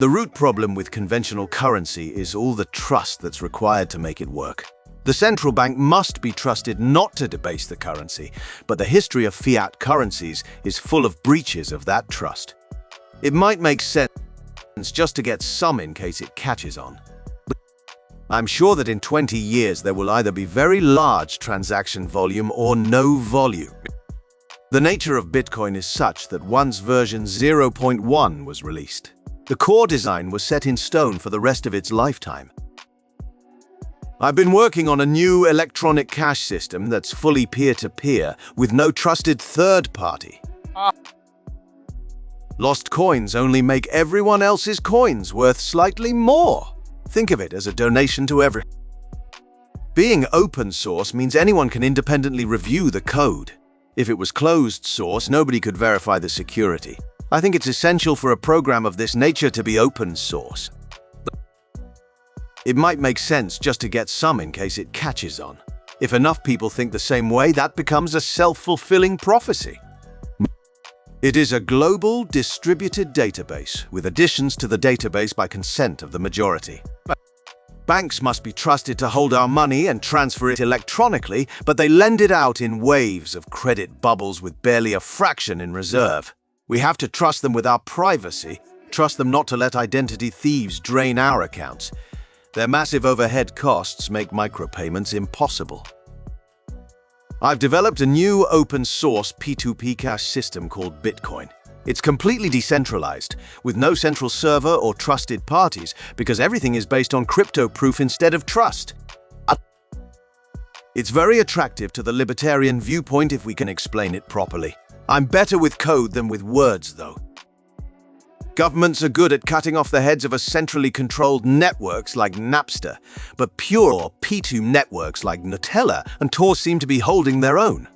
The root problem with conventional currency is all the trust that's required to make it work. The central bank must be trusted not to debase the currency, but the history of fiat currencies is full of breaches of that trust. It might make sense just to get some in case it catches on. I'm sure that in 20 years there will either be very large transaction volume or no volume. The nature of Bitcoin is such that once version 0.1 was released, the core design was set in stone for the rest of its lifetime. I've been working on a new electronic cash system that's fully peer-to-peer with no trusted third party. Lost coins only make everyone else's coins worth slightly more. Think of it as a donation to everyone. Being open source means anyone can independently review the code. If it was closed source, nobody could verify the security. I think it's essential for a program of this nature to be open source. It might make sense just to get some in case it catches on. If enough people think the same way, that becomes a self-fulfilling prophecy. It is a global, distributed database, with additions to the database by consent of the majority. Banks must be trusted to hold our money and transfer it electronically, but they lend it out in waves of credit bubbles with barely a fraction in reserve. We have to trust them with our privacy, trust them not to let identity thieves drain our accounts. Their massive overhead costs make micropayments impossible. I've developed a new open-source P2P cash system called Bitcoin. It's completely decentralized, with no central server or trusted parties, because everything is based on crypto proof instead of trust. It's very attractive to the libertarian viewpoint if we can explain it properly. I'm better with code than with words, though. Governments are good at cutting off the heads of a centrally controlled networks like Napster, but pure P2 networks like Nutella and Tor seem to be holding their own.